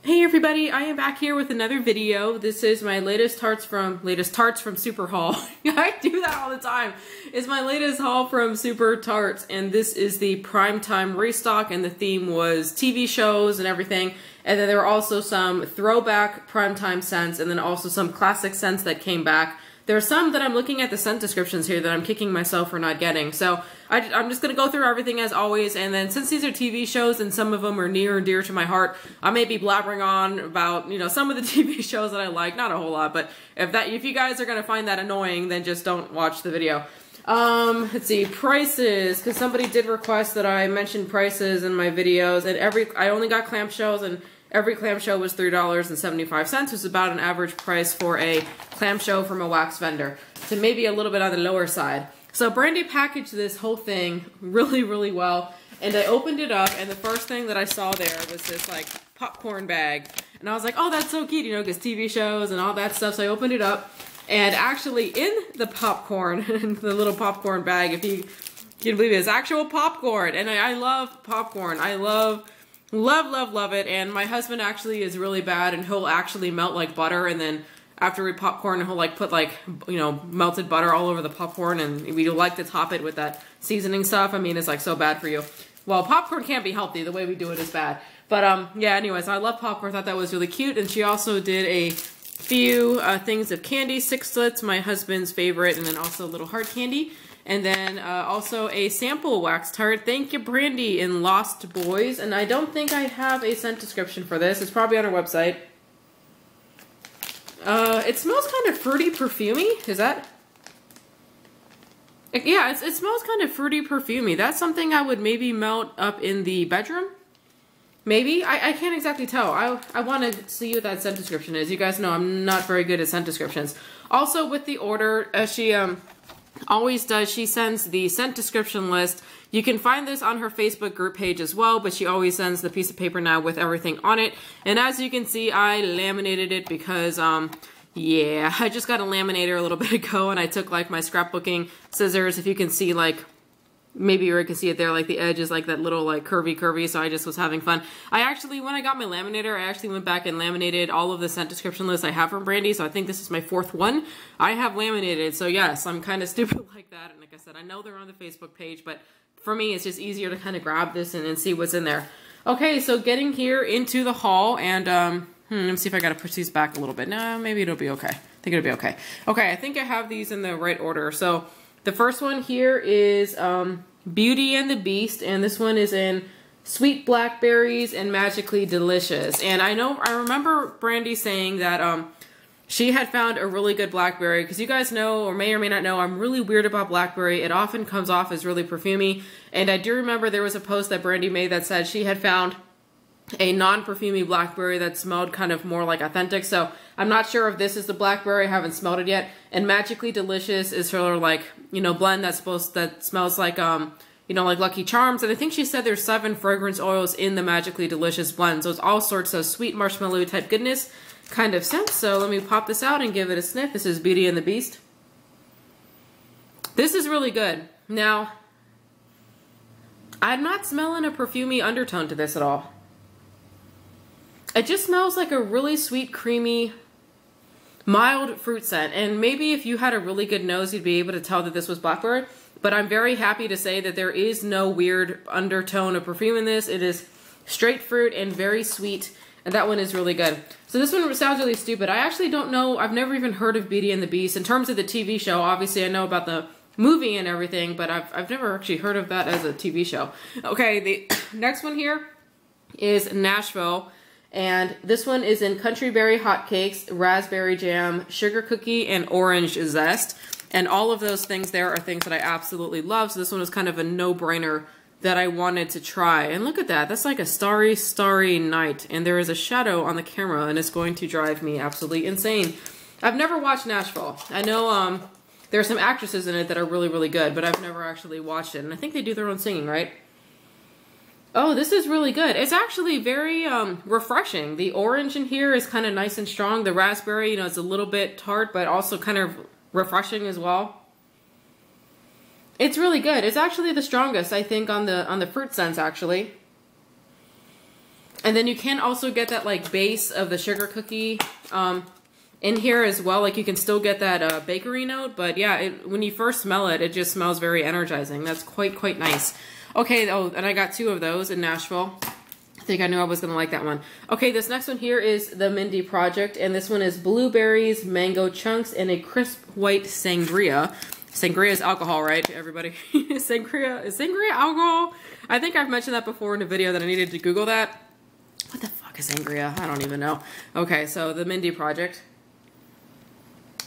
Hey everybody, I am back here with another video. This is my latest Tarts from Super Haul. I do that all the time. It's my latest haul from Super Tarts, and this is the primetime restock, and the theme was TV shows and everything. And then there were also some throwback primetime scents, and then also some classic scents that came back. There are some that I'm looking at the scent descriptions here that I'm kicking myself for not getting. So I'm just going to go through everything as always. And then since these are TV shows and some of them are near and dear to my heart, I may be blabbering on about, you know, some of the TV shows that I like. Not a whole lot, but if you guys are going to find that annoying, then just don't watch the video. Let's see, prices, because somebody did request that I mention prices in my videos. And I only got clamshells, and every clamshell was $3.75, which is about an average price for a clamshell from a wax vendor. So maybe a little bit on the lower side. So Brandy packaged this whole thing really, really well. And I opened it up, and the first thing that I saw there was this like popcorn bag. And I was like, oh, that's so cute, you know, because TV shows and all that stuff. So I opened it up, and actually in the popcorn, in the little popcorn bag, if you can believe it, is actual popcorn. And I love popcorn. I love it. And my husband actually is really bad, and he'll actually melt like butter, and then after we popcorn, he'll like put like, you know, melted butter all over the popcorn, and we like to top it with that seasoning stuff. I mean, it's like so bad for you. Well, popcorn can't be healthy. The way we do it is bad. But yeah, anyways, I love popcorn. I thought that was really cute. And she also did a few things of candy, sixlets, my husband's favorite, and then also a little hard candy. And then also a sample wax tart. Thank you, Brandy, in Lost Boys. And I don't think I have a scent description for this. It's probably on our website. It smells kind of fruity, perfumey. Is that? Yeah, it smells kind of fruity, perfumey. That's something I would maybe melt up in the bedroom. Maybe. I can't exactly tell. I want to see what that scent description is. You guys know I'm not very good at scent descriptions. Also, with the order, she always does, she sends the scent description list. You can find this on her Facebook group page as well, but she always sends the piece of paper now with everything on it. And as you can see, I laminated it because, yeah, I just got a laminator a little bit ago, and I took like my scrapbooking scissors. If you can see, like, maybe you can see it there, like the edge is like that little like curvy, so I just was having fun. I actually, when I got my laminator, I actually went back and laminated all of the scent description lists I have from Brandy, so I think this is my 4th one I have laminated. So yes, I'm kind of stupid like that, and like I said, I know they're on the Facebook page, but for me, it's just easier to kind of grab this and see what's in there. Okay, so getting here into the haul, and let me see if I gotta push these back a little bit. No, maybe it'll be okay. I think it'll be okay. Okay, I think I have these in the right order. So the first one here is Beauty and the Beast, and this one is in Sweet Blackberries and Magically Delicious. And I remember Brandy saying that she had found a really good blackberry, because you guys know, or may not know, I'm really weird about blackberry. It often comes off as really perfumey, and I do remember there was a post that Brandy made that said she had found a non-perfumey blackberry that smelled kind of more like authentic. So I'm not sure if this is the blackberry. I haven't smelled it yet. And Magically Delicious is her, like, you know, blend that smells like you know, like Lucky Charms. And I think she said there's 7 fragrance oils in the Magically Delicious blend. So it's all sorts of sweet marshmallow type goodness kind of scent. So let me pop this out and give it a sniff. This is Beauty and the Beast. This is really good. Now, I'm not smelling a perfumey undertone to this at all. It just smells like a really sweet, creamy, mild fruit scent. And maybe if you had a really good nose, you'd be able to tell that this was blackberry. But I'm very happy to say that there is no weird undertone of perfume in this. It is straight fruit and very sweet. And that one is really good. So this one sounds really stupid. I actually don't know. I've never even heard of Beauty and the Beast. In terms of the TV show, obviously I know about the movie and everything, but I've never actually heard of that as a TV show. Okay, the next one here is Nashville. And this one is in Country Berry Hotcakes, Raspberry Jam, Sugar Cookie, and Orange Zest. And all of those things there are things that I absolutely love. So this one was kind of a no-brainer that I wanted to try. And look at that. That's like a starry, starry night. And there is a shadow on the camera, and it's going to drive me absolutely insane. I've never watched Nashville. I know there are some actresses in it that are really, really good, but I've never actually watched it. And I think they do their own singing, right? Oh, this is really good. It's actually very refreshing. The orange in here is kind of nice and strong. The raspberry, you know, it's a little bit tart, but also kind of refreshing as well. It's really good. It's actually the strongest, I think, on the fruit scents, actually. And then you can also get that like base of the sugar cookie in here as well. Like you can still get that bakery note, but yeah, when you first smell it, it just smells very energizing. That's quite nice. Okay, oh, and I got 2 of those in Nashville. I think I knew I was gonna like that one. Okay, this next one here is the Mindy Project, and this one is blueberries, mango chunks, and a crisp white sangria. Sangria is alcohol, right, everybody? Is sangria alcohol? I think I've mentioned that before in a video that I needed to Google that. What the fuck is sangria? I don't even know. Okay, so the Mindy Project.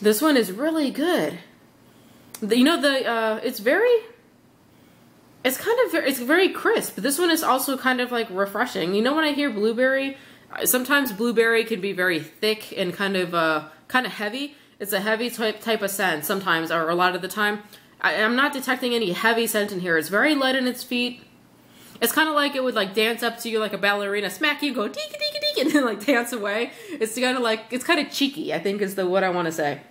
This one is really good. You know, it's very crisp. This one is also kind of like refreshing. You know, when I hear blueberry, sometimes blueberry can be very thick and kind of heavy. It's a heavy type of scent sometimes, or a lot of the time. I'm not detecting any heavy scent in here. It's very light in its feet. It's kind of like it would like dance up to you like a ballerina, smack you, go deek deek deek, and then like dance away. It's kind of like, it's kind of cheeky, I think is what I want to say.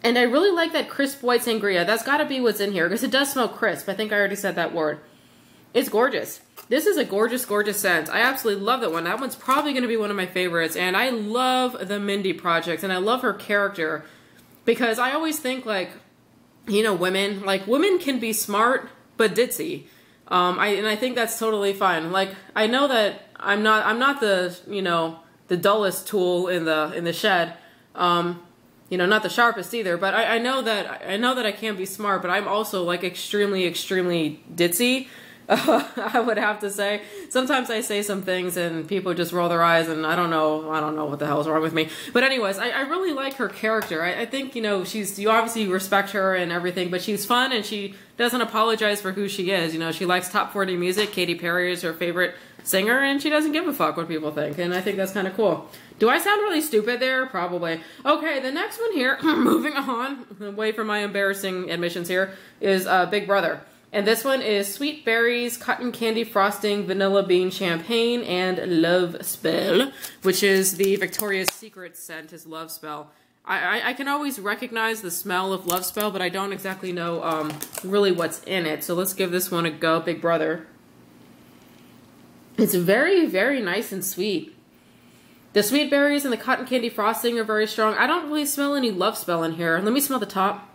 And I really like that crisp white sangria. That's got to be what's in here, because it does smell crisp. I think I already said that word. It's gorgeous. This is a gorgeous, gorgeous scent. I absolutely love that one. That one's probably going to be one of my favorites. And I love the Mindy Project, and I love her character, because I always think like, you know, women can be smart but ditzy. And I think that's totally fine. Like, I know that I'm not the, you know, the dullest tool in the shed. You know, not the sharpest either, but I know that I can be smart, but I'm also like extremely, extremely ditzy. I would have to say. Sometimes I say some things and people just roll their eyes, and I don't know what the hell is wrong with me. But anyways, I really like her character. I think, you know, you obviously respect her and everything, but she's fun and she doesn't apologize for who she is. You know, she likes top 40 music. Katy Perry is her favorite singer, and she doesn't give a fuck what people think, and I think that's kind of cool. Do I sound really stupid there? Probably. Okay, the next one here, moving on, away from my embarrassing admissions here, is Big Brother. And this one is sweet berries, cotton candy frosting, vanilla bean champagne, and love spell, which is the Victoria's Secret scent is love spell. I can always recognize the smell of love spell, but I don't exactly know really what's in it. So let's give this one a go, Big Brother. It's very, very nice and sweet. The sweet berries and the cotton candy frosting are very strong. I don't really smell any love spell in here. Let me smell the top.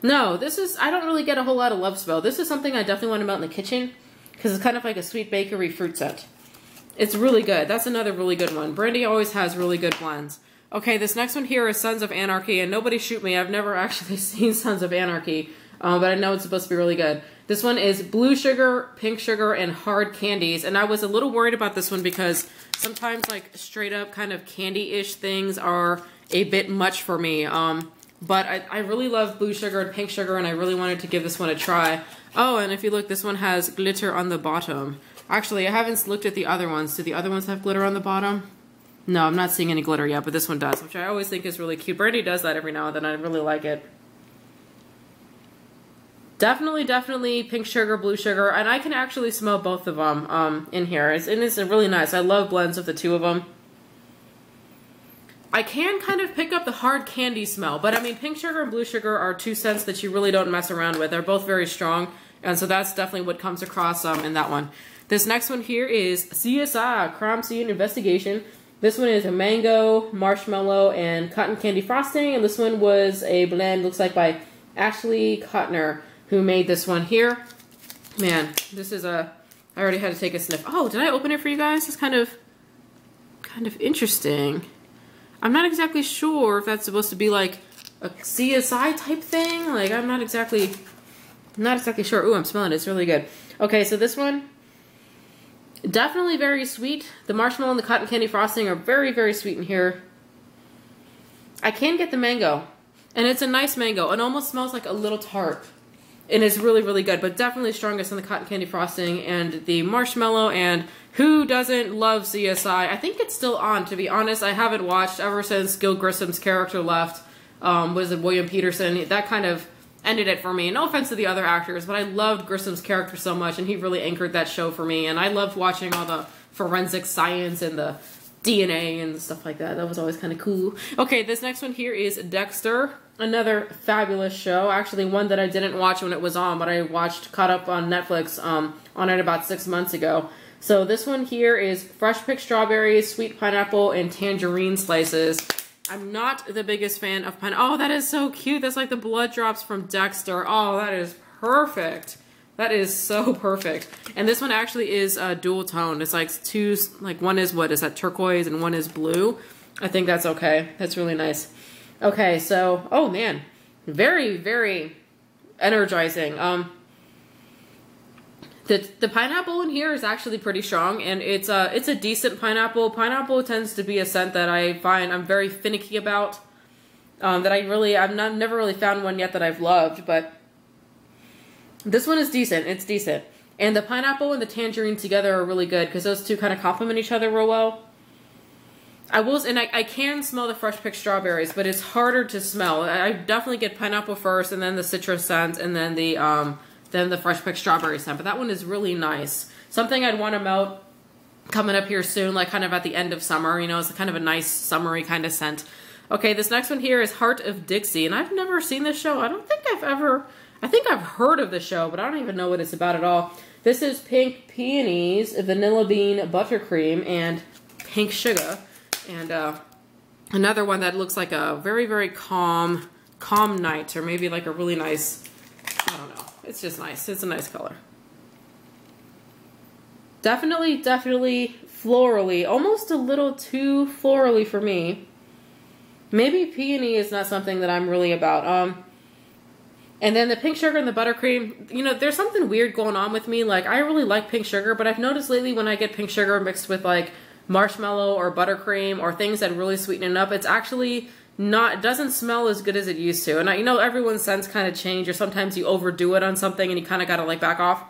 No, I don't really get a whole lot of love spell. This is something I definitely want to melt in the kitchen, because it's kind of like a sweet bakery fruit scent. It's really good. That's another really good one. Brandy always has really good blends. Okay, this next one here is Sons of Anarchy, and nobody shoot me. I've never actually seen Sons of Anarchy, but I know it's supposed to be really good. This one is blue sugar, pink sugar, and hard candies, and I was a little worried about this one because sometimes like straight up kind of candy-ish things are a bit much for me. But I really love blue sugar and pink sugar, and I really wanted to give this one a try. Oh, and if you look, this one has glitter on the bottom. Actually, I haven't looked at the other ones. Do the other ones have glitter on the bottom? No, I'm not seeing any glitter yet, but this one does, which I always think is really cute. Brandy does that every now and then. I really like it. Definitely pink sugar, blue sugar, and I can actually smell both of them in here. It's really nice. I love blends of the two of them. I can kind of pick up the hard candy smell, but I mean, pink sugar and blue sugar are two scents that you really don't mess around with. They're both very strong, and so that's definitely what comes across in that one. This next one here is CSI, Crime Scene Investigation. This one is a mango, marshmallow, and cotton candy frosting, and this one was a blend, looks like by Ashley Kottner, who made this one here. Man, this is I already had to take a sniff. Oh, did I open it for you guys? It's kind of interesting. I'm not exactly sure if that's supposed to be like a CSI type thing. Like, I'm not exactly sure. Ooh, I'm smelling it. It's really good. Okay, so this one, definitely very sweet. The marshmallow and the cotton candy frosting are very, very sweet in here. I can get the mango, and it's a nice mango. It almost smells like a little tart, and it's really, really good, but definitely strongest in the cotton candy frosting and the marshmallow. And who doesn't love CSI? I think it's still on, to be honest. I haven't watched ever since Gil Grissom's character left. Was it William Peterson? That kind of ended it for me. No offense to the other actors, but I loved Grissom's character so much, and he really anchored that show for me. And I loved watching all the forensic science and the DNA and stuff like that. That was always kind of cool. Okay, this next one here is Dexter. Another fabulous show. Actually, one that I didn't watch when it was on, but I caught up on Netflix on it about 6 months ago. So this one here is fresh picked strawberries, sweet pineapple, and tangerine slices. I'm not the biggest fan of pineapple. Oh, that is so cute. That's like the blood drops from Dexter. Oh, that is perfect. That is so perfect. And this one actually is dual tone. It's like two, like one is what is that, turquoise, and one is blue. I think that's okay. That's really nice. Okay, so, oh man, very, very energizing. The pineapple in here is actually pretty strong, and it's a decent pineapple. Pineapple tends to be a scent that I find I'm very finicky about. I've never really found one yet that I've loved, but this one is decent. It's decent. And the pineapple and the tangerine together are really good because those two kind of complement each other real well. I can smell the fresh picked strawberries, but it's harder to smell. I definitely get pineapple first, and then the citrus scent, and then the fresh picked strawberry scent. But that one is really nice. Something I'd want to melt coming up here soon, like kind of at the end of summer. You know, it's kind of a nice summery kind of scent. Okay, this next one here is Heart of Dixie, and I've never seen this show. I think I've heard of the show, but I don't even know what it's about at all. This is pink peonies, vanilla bean buttercream, and pink sugar. And another one that looks like a very, very calm night, or maybe like a really nice, I don't know. It's just nice. It's a nice color. Definitely florally. Almost a little too florally for me. Maybe peony is not something that I'm really about. And then the pink sugar and the buttercream, you know, there's something weird going on with me. Like, I really like pink sugar, but I've noticed lately when I get pink sugar mixed with like marshmallow or buttercream or things that really sweeten it up, it's actually not, it doesn't smell as good as it used to. And you know, everyone's scents kind of change, or sometimes you overdo it on something and you kind of got to like back off.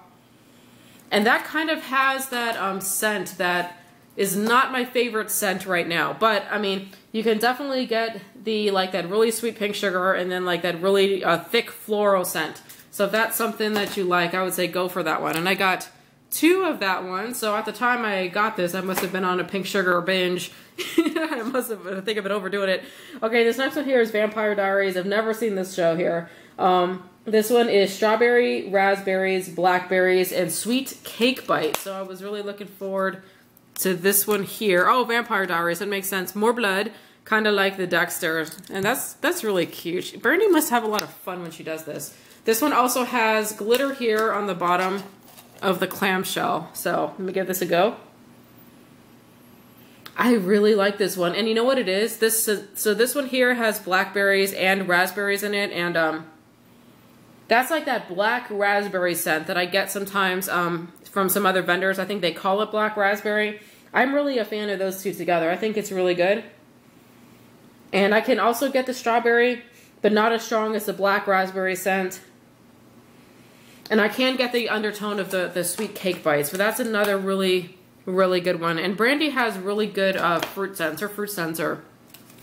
And that kind of has that scent that is not my favorite scent right now. But I mean, you can definitely get the like that really sweet pink sugar and then like that really thick floral scent. So if that's something that you like, I would say go for that one. And I got 2 of that one. So at the time I got this, I must have been on a pink sugar binge. I think I've been overdoing it. Okay, this next one here is Vampire Diaries. I've never seen this show here. This one is strawberry, raspberries, blackberries, and sweet cake bite. So I was really looking forward to this one here. Oh, Vampire Diaries. That makes sense. More blood, kind of like the Dexter. And that's really cute. Brandy must have a lot of fun when she does this. This one also has glitter here on the bottom of the clamshell. So let me give this a go. I really like this one. And you know what it is? So this one here has blackberries and raspberries in it. And that's like that black raspberry scent that I get sometimes from some other vendors. I think they call it black raspberry. I'm really a fan of those two together. I think it's really good. And I can also get the strawberry, but not as strong as the black raspberry scent. And I can get the undertone of the sweet cake bites, but that's another really, really good one. And Brandy has really good fruit scents. Her fruit scents are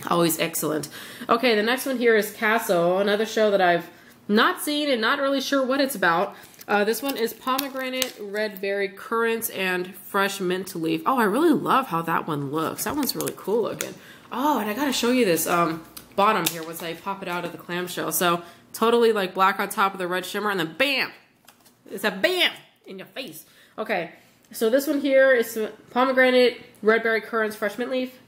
always excellent. Okay, the next one here is Castle, another show that I've not seen and not really sure what it's about. This one is pomegranate, red berry, currants, and fresh mint leaf. Oh, I really love how that one looks. That one's really cool looking. Oh, and I gotta show you this bottom here once I pop it out of the clamshell. So totally like black on top of the red shimmer, and then bam! It's a bam in your face. Okay, so this one here is pomegranate, red berry, currants, fresh mint leaf.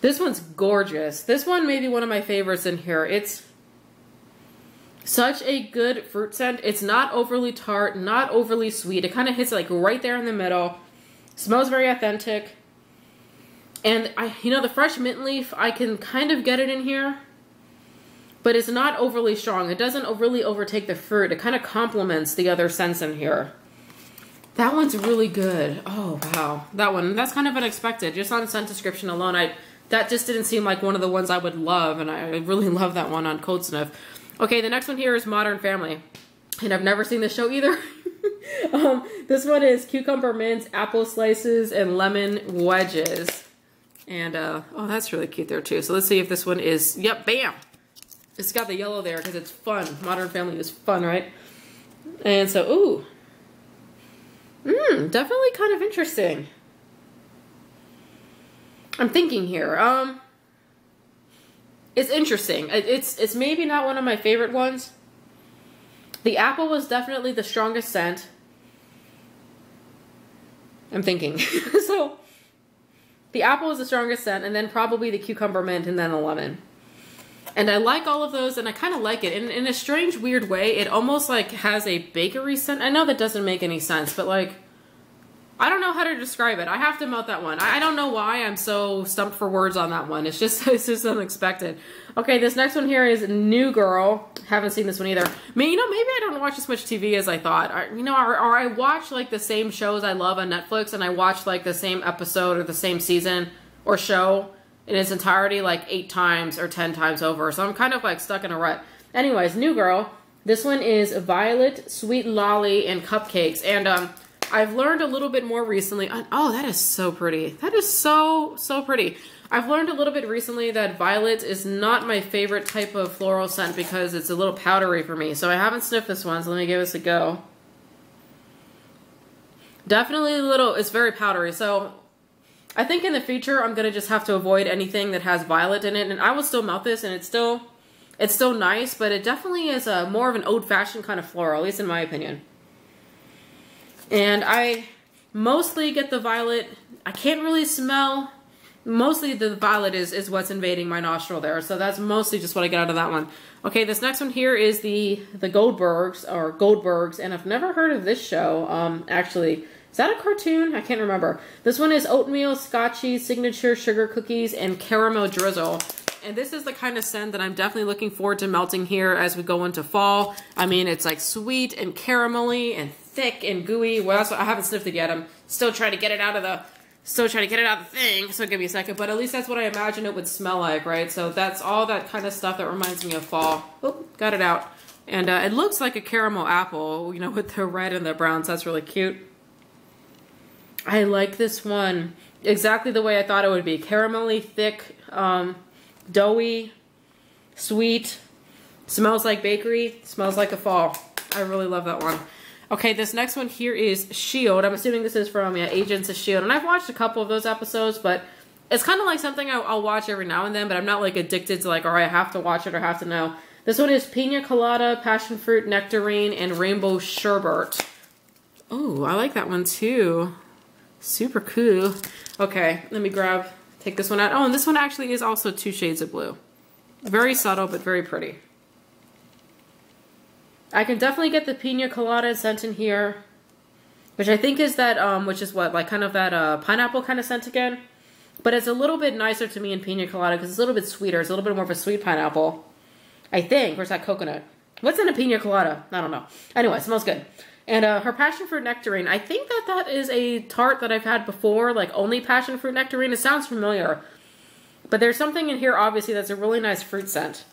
This one's gorgeous. This one may be one of my favorites in here. It's such a good fruit scent. It's not overly tart, not overly sweet. It kind of hits like right there in the middle. Smells very authentic. And you know, the fresh mint leaf, I can kind of get it in here, but it's not overly strong. It doesn't really overtake the fruit. It kind of complements the other scents in here. That one's really good. Oh, wow. That one, that's kind of unexpected. Just on scent description alone, that just didn't seem like one of the ones I would love, and I really love that one on Cold Sniff. Okay, the next one here is Modern Family, and I've never seen this show either. This one is cucumber mints, apple slices, and lemon wedges. And, oh, that's really cute there, too. So let's see if this one is, yep, bam! It's got the yellow there because it's fun. Modern Family is fun, right? And so, ooh. Definitely kind of interesting. I'm thinking here. It's interesting. It's maybe not one of my favorite ones. The apple was definitely the strongest scent. I'm thinking. So the apple is the strongest scent, and then probably the cucumber mint, and then the lemon. And I like all of those, and I kind of like it. In a strange, weird way, it almost like has a bakery scent. I know that doesn't make any sense, but like, I don't know how to describe it. I have to melt that one. I don't know why I'm so stumped for words on that one. It's just unexpected. Okay, this next one here is New Girl. Haven't seen this one either. Maybe I don't watch as much TV as I thought. Or I watch like the same shows I love on Netflix, and I watch like the same episode or the same season or show in its entirety like 8 times or 10 times over. So I'm kind of like stuck in a rut. Anyways, New Girl. This one is Violet, Sweet Lolly, and Cupcakes. And I've learned a little bit more recently. Oh, that is so pretty. That is so, so pretty. I've learned a little bit recently that violet is not my favorite type of floral scent because it's a little powdery for me. So I haven't sniffed this one, so let me give this a go. Definitely a little, it's very powdery. So I think in the future, I'm going to just have to avoid anything that has violet in it. And I will still melt this, and it's still nice, but it definitely is a more of an old-fashioned kind of floral, at least in my opinion. And I mostly get the violet. I can't really smell. Mostly the violet is what's invading my nostril there. So that's mostly just what I get out of that one. Okay, this next one here is the Goldbergs. And I've never heard of this show. Actually, is that a cartoon? I can't remember. This one is oatmeal, scotchy, signature sugar cookies, and caramel drizzle. And this is the kind of scent that I'm definitely looking forward to melting here as we go into fall. I mean, it's like sweet and caramelly and thick and gooey. Well, that's what, I haven't sniffed it yet. I'm still trying to get it out of the thing. So give me a second. But at least that's what I imagine it would smell like, right? So that's all that kind of stuff that reminds me of fall. Oh, got it out. And it looks like a caramel apple, you know, with the red and the browns. That's really cute. I like this one exactly the way I thought it would be. Caramelly, thick, doughy, sweet, smells like bakery, smells like a fall. I really love that one. Okay, this next one here is S.H.I.E.L.D. I'm assuming this is from Agents of S.H.I.E.L.D. And I've watched a couple of those episodes, but it's kind of like something I'll watch every now and then, but I'm not like addicted to like, all right, I have to watch it or have to know. This one is Pina Colada, Passion Fruit, Nectarine, and Rainbow Sherbet. Oh, I like that one too. Super cool. Okay, let me take this one out. Oh, and this one actually is also 2 shades of blue. Very subtle, but very pretty. I can definitely get the Pina Colada scent in here, which I think is that, which is what, like kind of that pineapple kind of scent again. But it's a little bit nicer to me in Pina Colada because it's a little bit sweeter. It's a little bit more of a sweet pineapple, I think. Where's that coconut? What's in a Pina Colada? I don't know. Anyway, it smells good. And her Passion Fruit Nectarine, I think that is a tart that I've had before, like only Passion Fruit Nectarine. It sounds familiar. But there's something in here, obviously, that's a really nice fruit scent.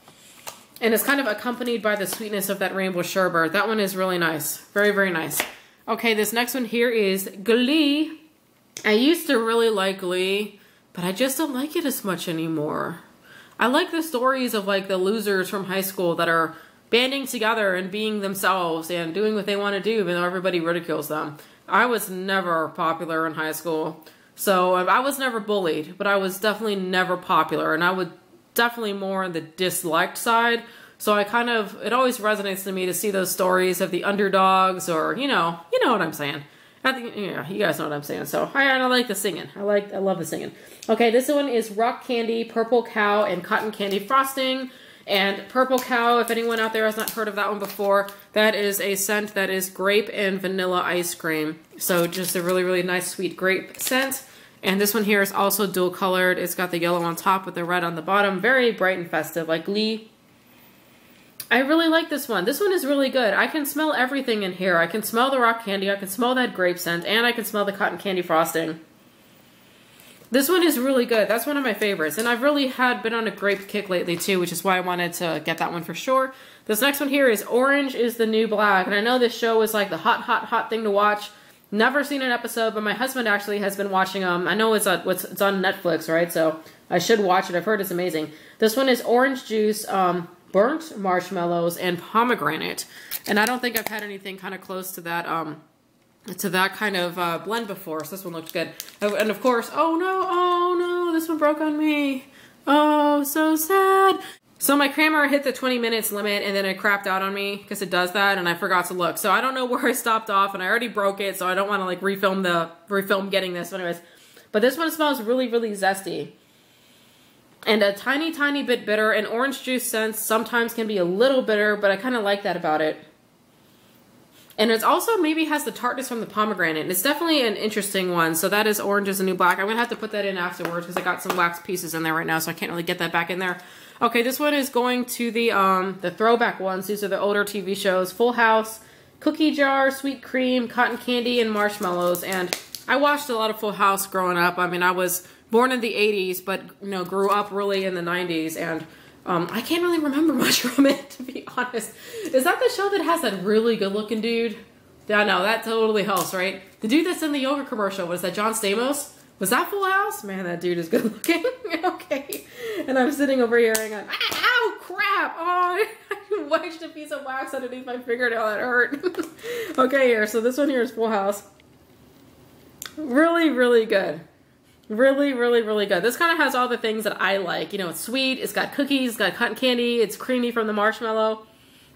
And it's kind of accompanied by the sweetness of that rainbow sherbet. That one is really nice. Very, very nice. Okay, this next one here is Glee. I used to really like Glee, but I just don't like it as much anymore. I like the stories of like the losers from high school that are banding together and being themselves and doing what they want to do, even though everybody ridicules them. I was never popular in high school. So I was never bullied, but I was definitely never popular. And I would definitely more on the disliked side. So I kind of, it always resonates to me to see those stories of the underdogs or, you know what I'm saying. I think, yeah, you guys know what I'm saying. So I like the singing. I love the singing. Okay, this one is Rock Candy, Purple Cow, and Cotton Candy Frosting. And Purple Cow, if anyone out there has not heard of that one before, that is a scent that is grape and vanilla ice cream. So just a really, really nice sweet grape scent. And this one here is also dual colored. It's got the yellow on top with the red on the bottom. Very bright and festive, like Glee. I really like this one. This one is really good. I can smell everything in here. I can smell the rock candy. I can smell that grape scent. And I can smell the cotton candy frosting. This one is really good. That's one of my favorites. And I've really been on a grape kick lately too, which is why I wanted to get that one for sure. This next one here is Orange is the New Black. And I know this show is like the hot thing to watch. Never seen an episode, but my husband actually has been watching them. I know it's on Netflix, right? So I should watch it. I've heard it's amazing. This one is orange juice, burnt marshmallows, and pomegranate. And I don't think I've had anything kind of close to that kind of blend before. So this one looks good. And of course, oh no, this one broke on me. Oh, so sad. So my camera hit the 20 minutes limit and then it crapped out on me because it does that and I forgot to look. So I don't know where I stopped off and I already broke it, so I don't want to like refilm getting this. So anyways, but this one smells really, really zesty. And a tiny, tiny bit bitter, and orange juice scents sometimes can be a little bitter, but I kind of like that about it. And it's also maybe has the tartness from the pomegranate. And it's definitely an interesting one. So that is Orange is the New Black. I'm going to have to put that in afterwards because I got some wax pieces in there right now, so I can't really get that back in there. Okay, this one is going to the throwback ones. These are the older TV shows. Full House, Cookie Jar, Sweet Cream, Cotton Candy, and Marshmallows. And I watched a lot of Full House growing up. I mean, I was born in the 80s, but, you know, grew up really in the 90s. And I can't really remember much from it, to be honest. Is that the show that has that really good-looking dude? Yeah, no, that totally helps, right? The dude that's in the yogurt commercial, was that John Stamos? Was that Full House? Man, that dude is good-looking. Okay. And I'm sitting over here and going, ow, crap! Oh, I wedged a piece of wax underneath my fingernail. That hurt. Okay, here. So this one here is Full House. Really, really good. Really, really, really good. This kind of has all the things that I like. You know, it's sweet, it's got cookies, it's got cotton candy, it's creamy from the marshmallow.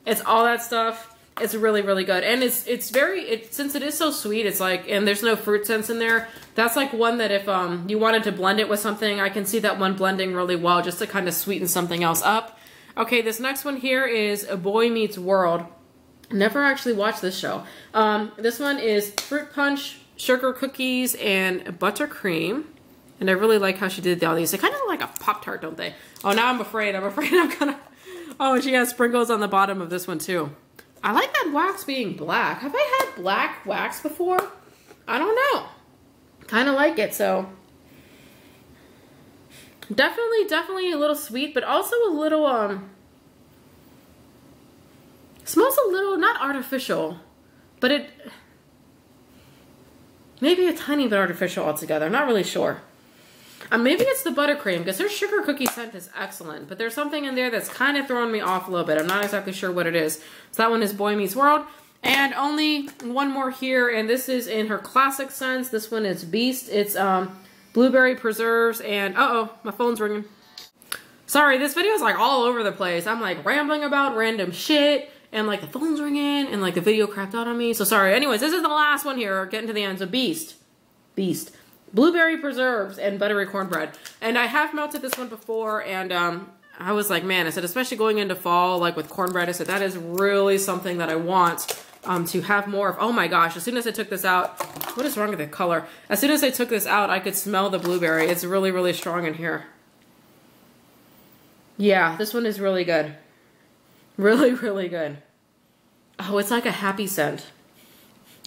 It's all that stuff. It's really, really good. And it's very, since it is so sweet, it's like, and there's no fruit scents in there, that's like one that if you wanted to blend it with something, I can see that one blending really well just to kind of sweeten something else up. Okay, this next one here is A Boy Meets World. Never actually watched this show. This one is fruit punch, sugar cookies, and buttercream. And I really like how she did all these. They kind of look like a Pop-Tart, don't they? Oh, now I'm afraid. I'm gonna... Oh, and she has sprinkles on the bottom of this one, too. I like that wax being black. Have I had black wax before? I don't know. Kind of like it, so... Definitely a little sweet, but also a little, smells a little, not artificial, but it... Maybe a tiny bit artificial altogether. I'm not really sure. Maybe it's the buttercream, because their sugar cookie scent is excellent, but there's something in there that's kind of throwing me off a little bit. I'm not exactly sure what it is. So that one is Boy Meets World. And only one more here, and this is in her classic scents. This one is Beast. It's blueberry preserves, and uh-oh, my phone's ringing. Sorry, this video is like all over the place. I'm like rambling about random shit, and like the phone's ringing, and like the video crapped out on me. So sorry. Anyways, this is the last one here. Getting to the end. So Beast. Blueberry preserves and buttery cornbread. And I have melted this one before, and I was like, man, I said, especially going into fall, like with cornbread, I said, that is really something that I want to have more of. Oh my gosh, as soon as I took this out, what is wrong with the color? As soon as I took this out, I could smell the blueberry. It's really, really strong in here. Yeah, this one is really good. Really, really good. Oh, it's like a happy scent.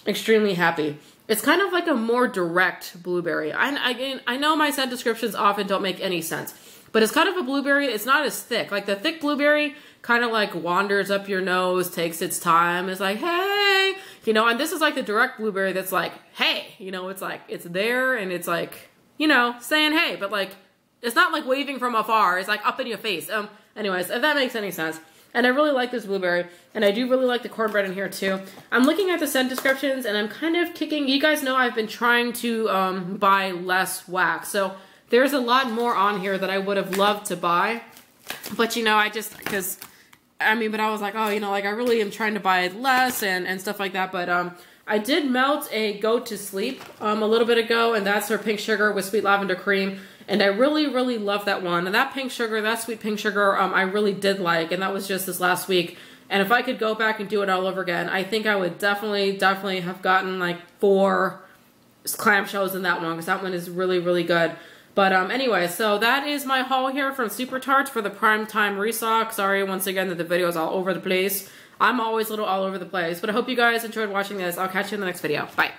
Extremely happy. It's kind of like a more direct blueberry. I know my scent descriptions often don't make any sense, but it's kind of a blueberry. It's not as thick. Like the thick blueberry kind of like wanders up your nose, takes its time. It's like, hey, you know, and this is like the direct blueberry that's like, hey, you know, it's like, it's there and it's like, you know, saying hey, but like, it's not like waving from afar. It's like up in your face. Anyways, if that makes any sense. And I really like this blueberry, and I do really like the cornbread in here too. I'm looking at the scent descriptions, and I'm kind of kicking, you guys know I've been trying to buy less wax, so there's a lot more on here that I would have loved to buy, but you know, I just, because, I mean, but I was like, oh, you know, like I really am trying to buy less and stuff like that, but I did melt a Go to Sleep a little bit ago, and that's her pink sugar with sweet lavender cream. And I really, really love that one. And that pink sugar, that sweet pink sugar, I really did like. And that was just this last week. And if I could go back and do it all over again, I think I would definitely have gotten like 4 clamshells in that one. Because that one is really, really good. But anyway, so that is my haul here from Super Tarts for the primetime restock. Sorry once again that the video is all over the place. I'm always a little all over the place. But I hope you guys enjoyed watching this. I'll catch you in the next video. Bye.